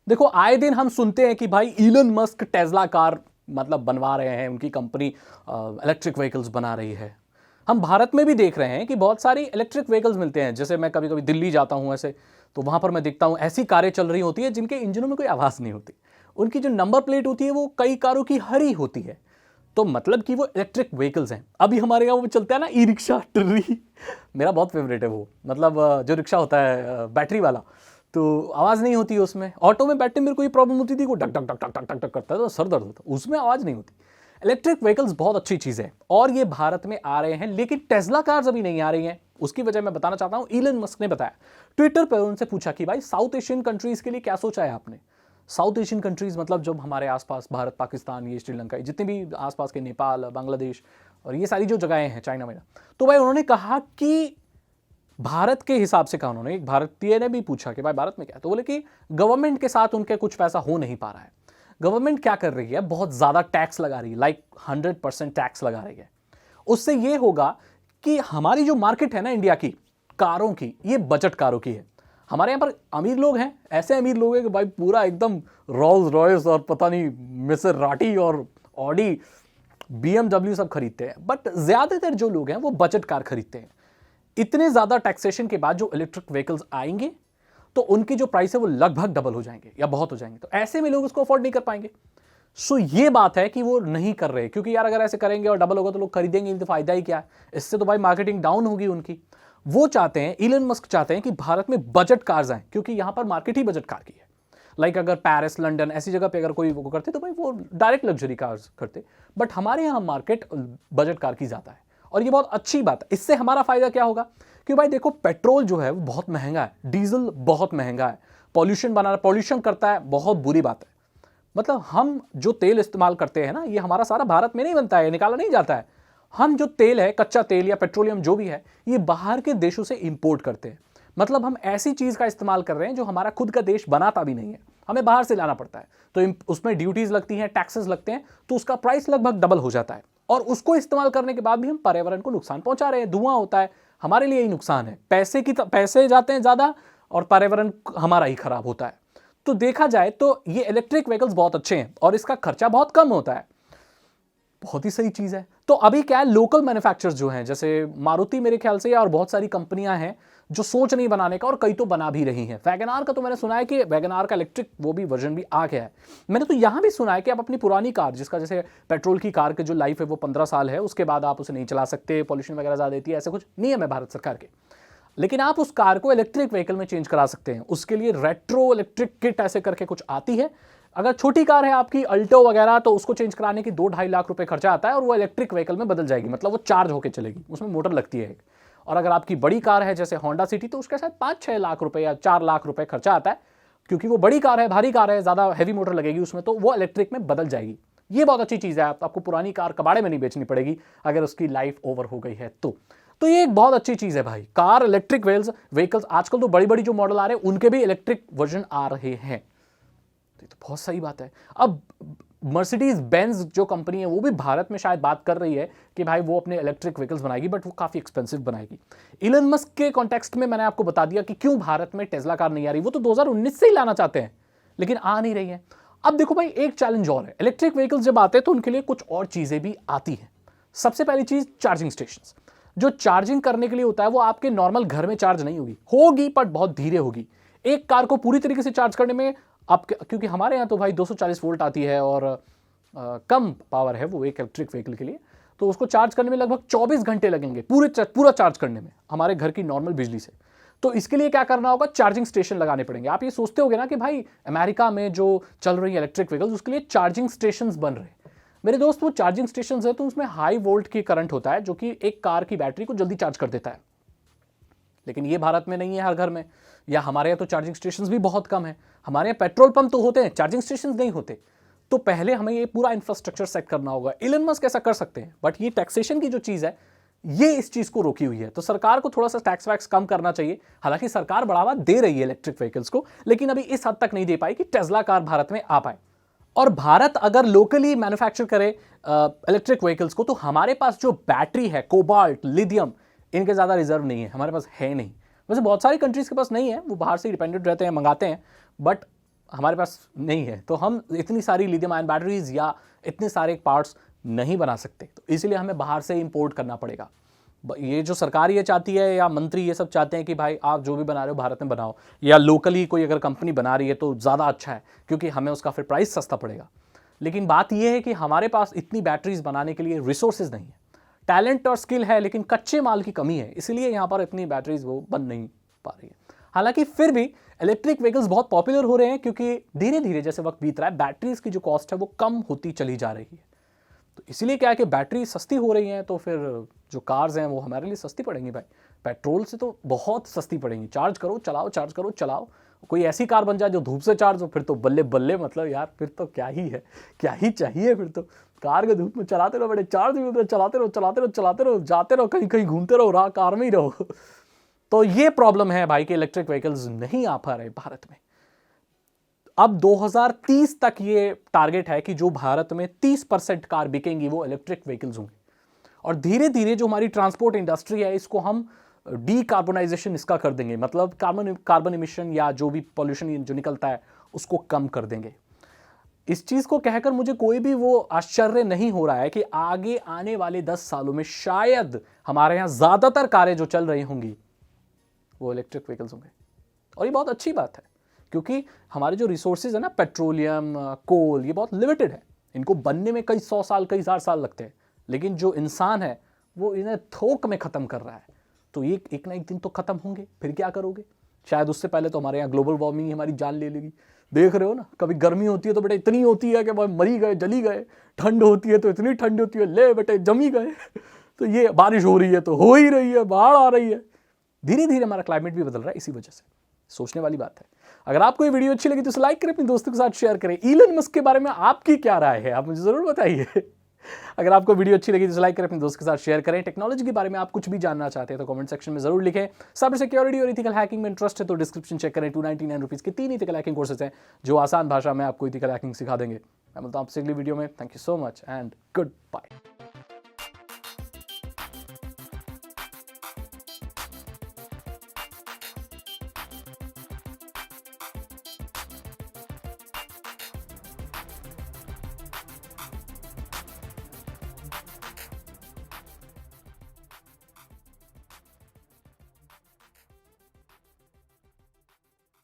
देखो, आए दिन हम सुनते हैं कि भाई इलन मस्क टेस्ला कार मतलब बनवा रहे हैं, उनकी कंपनी इलेक्ट्रिक व्हीकल्स बना रही है। हम भारत में भी देख रहे हैं कि बहुत सारी इलेक्ट्रिक व्हीकल्स मिलते हैं। जैसे मैं कभी कभी दिल्ली जाता हूं ऐसे, तो वहां पर मैं देखता हूं ऐसी कारें चल रही होती है जिनके इंजनों में कोई आवाज़ नहीं होती। उनकी जो नंबर प्लेट होती है वो कई कारों की हरी होती है। तो मतलब कि वो इलेक्ट्रिक व्हीकल्स हैं। अभी हमारे यहाँ वो चलता है ना, ई रिक्शा टर्री मेरा बहुत फेवरेट है वो। मतलब जो रिक्शा होता है बैटरी वाला, तो आवाज़ नहीं होती है उसमें। ऑटो में बैठने में मेरे को ये प्रॉब्लम होती थी, वो duck duck duck duck duck duck duck करता है तो सर दर्द होता है, उसमें आवाज़ नहीं होती। इलेक्ट्रिक व्हीकल्स बहुत अच्छी चीज़ है और ये भारत में आ रहे हैं, लेकिन टेस्ला कार्स अभी नहीं आ रही हैं। उसकी वजह मैं बताना चाहता हूं। इलन मस्क ने बताया, ट्विटर पर उनसे पूछा कि भाई साउथ एशियन कंट्रीज के लिए क्या सोचा है आपने। साउथ एशियन कंट्रीज मतलब जब हमारे आसपास भारत, पाकिस्तान, ये श्रीलंका, जितने भी आसपास के, नेपाल, बांग्लादेश और ये सारी जो जगहें हैं, चाइना में। तो भाई उन्होंने कहा कि भारत के हिसाब से कहा उन्होंने, एक भारतीय ने भी पूछा कि भाई भारत में क्या है, तो बोले कि गवर्नमेंट के साथ उनके कुछ पैसा हो नहीं पा रहा है। गवर्नमेंट क्या कर रही है, बहुत ज्यादा टैक्स लगा रही है, लाइक 100% टैक्स लगा रही है। उससे ये होगा कि हमारी जो मार्केट है ना इंडिया की कारों की, ये बजट कारों की है। हमारे यहाँ पर अमीर लोग हैं, ऐसे अमीर लोग हैं कि भाई पूरा एकदम रोल्स रॉयस और पता नहीं मिसेराटी और ऑडी, बीएमडब्ल्यू सब खरीदते हैं। बट ज्यादातर जो लोग हैं वो बजट कार खरीदते हैं। इतने ज्यादा टैक्सेशन के बाद जो इलेक्ट्रिक व्हीकल्स आएंगे तो उनकी जो प्राइस है वो लगभग डबल हो जाएंगे या बहुत हो जाएंगे। तो ऐसे में लोग उसको अफोर्ड नहीं कर पाएंगे। सो ये बात है कि वो नहीं कर रहे, क्योंकि यार अगर ऐसे करेंगे और डबल होगा तो लोग खरीदेंगे नहीं, तो फायदा ही क्या है। इससे तो भाई मार्केटिंग डाउन होगी उनकी। वो चाहते हैं, इलन मस्क चाहते हैं कि भारत में बजट कार्स आए, क्योंकि यहां पर मार्केट ही बजट कार की है। लाइक अगर पेरिस, लंदन ऐसी जगह पे अगर कोई वो करते तो भाई वो डायरेक्ट लग्जरी कार्स करते। बट हमारे यहाँ मार्केट बजट कार की जाता है और ये बहुत अच्छी बात है। इससे हमारा फायदा क्या होगा कि भाई देखो, पेट्रोल जो है वो बहुत महंगा है, डीजल बहुत महंगा है, पॉल्यूशन करता है, बहुत बुरी बात है। मतलब हम जो तेल इस्तेमाल करते हैं ना, ये हमारा सारा भारत में नहीं बनता है, निकाला नहीं जाता है। हम जो तेल है, कच्चा तेल या पेट्रोलियम जो भी है, ये बाहर के देशों से इंपोर्ट करते हैं। मतलब हम ऐसी चीज का इस्तेमाल कर रहे हैं जो हमारा खुद का देश बनाता भी नहीं है, हमें बाहर से लाना पड़ता है। तो उसमें ड्यूटीज लगती हैं, टैक्सेस लगते हैं, तो उसका प्राइस लगभग डबल हो जाता है। और उसको इस्तेमाल करने के बाद भी हम पर्यावरण को नुकसान पहुंचा रहे हैं, धुआं होता है, हमारे लिए ही नुकसान है। पैसे जाते हैं ज्यादा और पर्यावरण हमारा ही खराब होता है। तो देखा जाए तो ये इलेक्ट्रिक व्हीकल्स बहुत अच्छे हैं और इसका खर्चा बहुत कम होता है, बहुत ही सही चीज है। तो अभी क्या है, लोकल मैन्युफैक्चरर्स जो हैं, जैसे मारुति मेरे ख्याल से, और बहुत सारी कंपनियां हैं जो सोच नहीं बनाने का, और कई तो बना भी रही हैं। वैगनआर का तो मैंने सुना है कि वैगनआर का इलेक्ट्रिक वो भी वर्जन भी आ गया है। मैंने तो यहां भी सुना है कि आप अपनी पुरानी कार, जिसका जैसे पेट्रोल की कार की जो लाइफ है वो 15 साल है, उसके बाद आप उसे नहीं चला सकते, पॉल्यूशन वगैरह ज्यादा देती है, ऐसे कुछ नियम है भारत सरकार के। लेकिन आप उस कार को इलेक्ट्रिक व्हीकल में चेंज करा सकते हैं। उसके लिए रेट्रो इलेक्ट्रिक किट ऐसे करके कुछ आती है। अगर छोटी कार है आपकी अल्टो वगैरह, तो उसको चेंज कराने की 2-2.5 लाख रुपए खर्चा आता है और वो इलेक्ट्रिक व्हीकल में बदल जाएगी, मतलब वो चार्ज होकर चलेगी, उसमें मोटर लगती है एक। और अगर आपकी बड़ी कार है जैसे होंडा सिटी, तो उसका शायद 5-6 लाख रुपए या 4 लाख रुपए खर्चा आता है, क्योंकि वो बड़ी कार है, भारी कार है, ज्यादा हैवी मोटर लगेगी उसमें, तो वो इलेक्ट्रिक में बदल जाएगी। ये बहुत अच्छी चीज है, आपको पुरानी कार कबाड़े में नहीं बेचनी पड़ेगी अगर उसकी लाइफ ओवर हो गई है तो ये एक बहुत अच्छी चीज है भाई। कार इलेक्ट्रिक व्हीकल्स आजकल तो बड़ी बड़ी जो मॉडल आ रहे हैं उनके भी इलेक्ट्रिक वर्जन आ रहे हैं, तो बहुत सही बात है। अब मर्सिडीज बेंज जो कंपनी है वो भी भारत में शायद बात कर रही है कि भाई वो अपने इलेक्ट्रिक व्हीकल्स बनाएगी, बट वो काफी एक्सपेंसिव बनाएगी। इलन मस्क के कॉन्टेक्स्ट में मैंने आपको बता दिया कि क्यों भारत में टेस्ला कार नहीं आ रही। वो तो 2019 से ही लाना चाहते हैं लेकिन आ नहीं रही है। अब देखो भाई, एक चैलेंज और है, इलेक्ट्रिक व्हीकल्स जब आते हैं तो उनके लिए कुछ और चीजें भी आती हैं। सबसे पहली चीज, चार्जिंग स्टेशन। जो चार्जिंग करने के लिए होता है वो आपके नॉर्मल घर में चार्ज नहीं होगी पर बहुत धीरे होगी। एक कार को पूरी तरीके से चार्ज करने में आप, क्योंकि हमारे यहाँ तो भाई 240 वोल्ट आती है और कम पावर है वो एक इलेक्ट्रिक व्हीकल के लिए, तो उसको चार्ज करने में लगभग 24 घंटे लगेंगे पूरा चार्ज करने में हमारे घर की नॉर्मल बिजली से। तो इसके लिए क्या करना होगा, चार्जिंग स्टेशन लगाने पड़ेंगे। आप ये सोचते होगे ना कि भाई अमेरिका में जो चल रही है इलेक्ट्रिक व्हीकल्स उसके लिए चार्जिंग स्टेशन बन रहे हैं। मेरे दोस्त, वो चार्जिंग स्टेशन है तो उसमें हाई वोल्ट की करंट होता है जो कि एक कार की बैटरी को जल्दी चार्ज कर देता है। लेकिन ये भारत में नहीं है हर घर में, या हमारे यहाँ तो चार्जिंग स्टेशन भी बहुत कम है। हमारे यहाँ पेट्रोल पंप तो होते हैं, चार्जिंग स्टेशन नहीं होते। तो पहले हमें ये पूरा इंफ्रास्ट्रक्चर सेट करना होगा। इलन मस्क ऐसा कर सकते हैं, बट ये टैक्सेशन की जो चीज है ये इस चीज को रोकी हुई है। तो सरकार को थोड़ा सा टैक्स वैक्स कम करना चाहिए। हालांकि सरकार बढ़ावा दे रही है इलेक्ट्रिक व्हीकल्स को, लेकिन अभी इस हद तक नहीं दे पाई कि टेस्ला कार भारत में आ पाए। और भारत अगर लोकली मैन्युफैक्चर करे इलेक्ट्रिक व्हीकल्स को, तो हमारे पास जो बैटरी है, कोबाल्ट, लिथियम, इनके ज्यादा रिजर्व नहीं है, हमारे पास है नहीं। वैसे बहुत सारी कंट्रीज के पास नहीं है, वो बाहर से डिपेंडेंट रहते हैं, मंगाते हैं। बट हमारे पास नहीं है, तो हम इतनी सारी लिथियम आयन बैटरीज या इतने सारे पार्ट्स नहीं बना सकते, तो इसलिए हमें बाहर से इंपोर्ट करना पड़ेगा। ये जो सरकार ये चाहती है या मंत्री ये सब चाहते हैं कि भाई आप जो भी बना रहे हो भारत में बनाओ, या लोकली कोई अगर कंपनी बना रही है तो ज़्यादा अच्छा है, क्योंकि हमें उसका फिर प्राइस सस्ता पड़ेगा। लेकिन बात यह है कि हमारे पास इतनी बैटरीज बनाने के लिए रिसोर्सेज नहीं है, टैलेंट और स्किल है लेकिन कच्चे माल की कमी है, इसलिए यहाँ पर इतनी बैटरीज वो बन नहीं पा रही है। हालांकि फिर भी इलेक्ट्रिक व्हीकल्स बहुत पॉपुलर हो रहे हैं, क्योंकि धीरे धीरे जैसे वक्त बीत रहा है बैटरीज की जो कॉस्ट है वो कम होती चली जा रही है। तो इसीलिए क्या है कि बैटरी सस्ती हो रही हैं, तो फिर जो कार्स हैं वो हमारे लिए सस्ती पड़ेंगी भाई, पेट्रोल से तो बहुत सस्ती पड़ेंगी। चार्ज करो चलाओ, चार्ज करो चलाओ। कोई ऐसी कार बन जाए जो धूप से चार्ज हो, फिर तो बल्ले बल्ले, मतलब यार फिर तो क्या ही है, क्या ही चाहिए। फिर तो कार के धूप में चलाते रहो, बड़े चार्ज भी होते, चलाते रहो चलाते रहो चलाते रहो, जाते रहो कहीं कहीं घूमते रहो, राह कार में ही रहो। तो ये प्रॉब्लम है भाई कि इलेक्ट्रिक व्हीकल्स नहीं आ पा रहे भारत में। अब 2030 तक ये टारगेट है कि जो भारत में 30% कार बिकेंगी वो इलेक्ट्रिक व्हीकल्स होंगे। और धीरे धीरे जो हमारी ट्रांसपोर्ट इंडस्ट्री है इसको हम डीकार्बोनाइजेशन इसका कर देंगे, मतलब कार्बन इमिशन या जो भी पॉल्यूशन जो निकलता है उसको कम कर देंगे। इस चीज को कहकर मुझे कोई भी वो आश्चर्य नहीं हो रहा है कि आगे आने वाले 10 सालों में शायद हमारे यहाँ ज्यादातर कारें जो चल रही होंगी वो इलेक्ट्रिक व्हीकल्स होंगे। और ये बहुत अच्छी बात है, क्योंकि हमारे जो रिसोर्सेज है ना, पेट्रोलियम, कोल, ये बहुत लिमिटेड है, इनको बनने में कई 100 साल कई 1000 साल लगते हैं, लेकिन जो इंसान है वो इन्हें थोक में खत्म कर रहा है। तो ये एक ना एक दिन तो खत्म होंगे, फिर क्या करोगे? शायद उससे पहले तो हमारे यहाँ ग्लोबल वार्मिंग ही हमारी जान ले लेगी। देख रहे हो ना, कभी गर्मी होती है तो बेटा इतनी होती है कि मरी गए, जली गए। ठंड होती है तो इतनी ठंड होती है, ले बेटे जमी गए। तो ये बारिश हो रही है तो हो ही रही है, बाढ़ आ रही है। धीरे धीरे हमारा क्लाइमेट भी बदल रहा है इसी वजह से। सोचने वाली बात है। अगर आपको ये वीडियो अच्छी लगी तो इसे लाइक करें, अपने दोस्तों के साथ शेयर करें। इलन मस्क के बारे में आपकी क्या राय है, आप मुझे जरूर बताइए। अगर आपको वीडियो अच्छी लगी तो लाइक करें, अपने दोस्त के साथ शेयर करें। टेक्नोलॉजी के बारे में आप कुछ भी जानना चाहते हैं तो कमेंट सेक्शन में जरूर लिखें। साइबर सिक्योरिटी और इथिकल हैकिंग में इंटरेस्ट है तो डिस्क्रिप्शन चेक करें। 299 रुपीज़ के 3 इथिकल हैकिंग कोर्सेज हैं जो आसान भाषा में आपको इथिकल हैकिंग सिखा देंगे। मैं बोलता हूं आपसे अगली वीडियो में। Thank you so much and good bye.